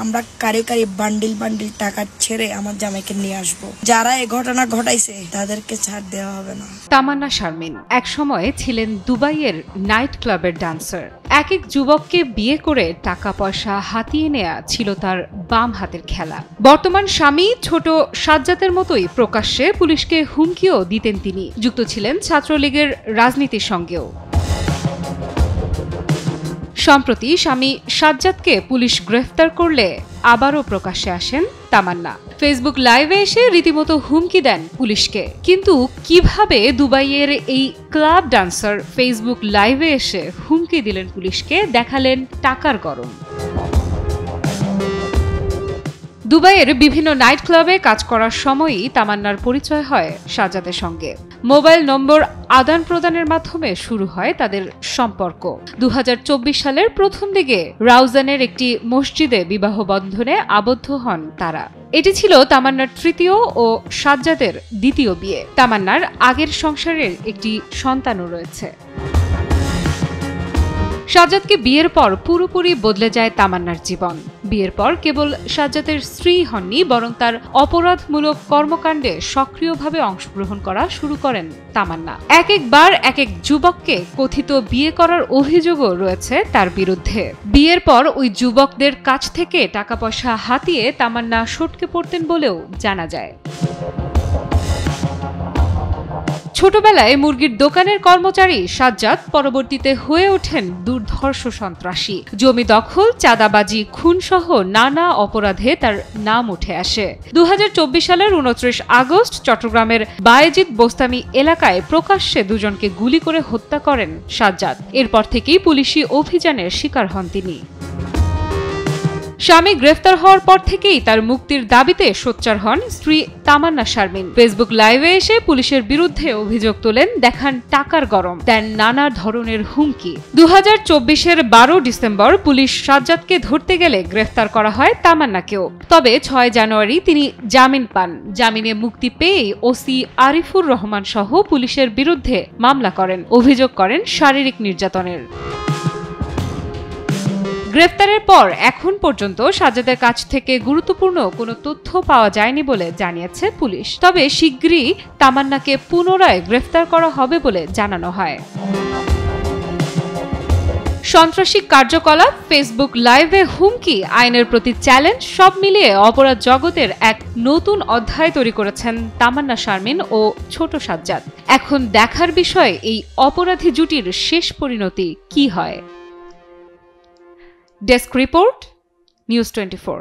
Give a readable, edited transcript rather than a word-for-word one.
আমরা কারি কারি bundle bundle টাকা ছেড়ে আমার জামাইকে নিয়ে আসবো। যারা এই ঘটনা ঘটাইছে তাদেরকে ছাড় দেওয়া হবে না। তামান্না শারমিন এক সময় ছিলেন দুবাইয়ের নাইট ক্লাবের ডান্সার। এক এক যুবককে বিয়ে করে টাকা পয়সা হাতিয়ে নেয়া ছিল তার বাম হাতের খেলা। বর্তমান স্বামী ছোট সাজ্জাদের মতোই প্রকাশ্যে পুলিশকে হুমকিও দিতেন তিনি। যুক্ত ছিলেন ছাত্রলীগের রাজনীতির সঙ্গেও। সম্প্রতি স্বামী সাজ্জাদকে পুলিশ গ্রেফতার করলে আবারও প্রকাশ্যে আসেন তামান্না। ফেসবুক লাইভে এসে রীতিমতো হুমকি দেন পুলিশকে। কিন্তু কিভাবে দুবাইয়ের এই ক্লাব ডান্সার ফেসবুক লাইভে এসে হুমকি দিলেন পুলিশকে, দেখালেন টাকার গরম। দুবাইয়ের বিভিন্ন নাইট ক্লাবে কাজ করার সময়ই তামান্নার পরিচয় হয় সাজ্জাদের সঙ্গে। মোবাইল নম্বর আদান প্রদানের মাধ্যমে শুরু হয় তাদের সম্পর্ক। 2024 সালের প্রথম দিকে রাউজানের একটি মসজিদে বিবাহ বন্ধনে আবদ্ধ হন তারা। এটি ছিল তামান্নার তৃতীয় ও সাজ্জাদের দ্বিতীয় বিয়ে। তামান্নার আগের সংসারের একটি সন্তানও রয়েছে। সাজ্জাদকে বিয়ের পর পুরোপুরি বদলে যায় তামান্নার জীবন। বিয়ের পর কেবল সাজ্জাদের স্ত্রী হননি, বরং তার অপরাধমূলক কর্মকাণ্ডে সক্রিয়ভাবে অংশগ্রহণ করা শুরু করেন তামান্না। একবার এক এক যুবককে কথিত বিয়ে করার অভিযোগও রয়েছে তার বিরুদ্ধে। বিয়ের পর ওই যুবকদের কাছ থেকে টাকা পয়সা হাতিয়ে তামান্না সটকে পড়তেন বলেও জানা যায়। ছোটবেলায় মুরগির দোকানের কর্মচারী সাজ্জাদ পরবর্তীতে হয়ে ওঠেন দুর্ধর্ষ সন্ত্রাসী। জমি দখল, চাঁদাবাজি, খুনসহ নানা অপরাধে তার নাম উঠে আসে। 2024 সালের 29 আগস্ট চট্টগ্রামের বায়েজিদ বোস্তামি এলাকায় প্রকাশ্যে দুজনকে গুলি করে হত্যা করেন সাজ্জাদ। এরপর থেকেই পুলিশি অভিযানের শিকার হন তিনি। স্বামী গ্রেফতার হওয়ার পর থেকেই তার মুক্তির দাবিতে সোচ্চার হন স্ত্রী তামান্না শারমিন। ফেসবুক লাইভে এসে পুলিশের বিরুদ্ধে অভিযোগ তোলেন, দেখান টাকার গরম, দেন নানা ধরনের হুমকি। 2024-এর 12 ডিসেম্বর পুলিশ সাজ্জাদকে ধরতে গেলে গ্রেফতার করা হয় তামান্নাকেও। তবে 6 জানুয়ারি তিনি জামিন পান। জামিনে মুক্তি পেয়েই ওসি আরিফুর রহমান সহ পুলিশের বিরুদ্ধে মামলা করেন, অভিযোগ করেন শারীরিক নির্যাতনের। গ্রেফতারের পর এখন পর্যন্ত সাজ্জাদের কাছ থেকে গুরুত্বপূর্ণ কোনো তথ্য পাওয়া যায়নি বলে জানিয়েছে পুলিশ। তবে শিগগিরই তামান্নাকে পুনরায় গ্রেফতার করা হবে বলে জানানো হয়। সন্ত্রাসী কার্যকলাপ, ফেসবুক লাইভে হুমকি, আইনের প্রতি চ্যালেঞ্জ, সব মিলিয়ে অপরাধ জগতের এক নতুন অধ্যায় তৈরি করেছেন তামান্না শারমিন ও ছোট সাজ্জাদ। এখন দেখার বিষয় এই অপরাধী জুটির শেষ পরিণতি কি হয়। Desk report, news 24।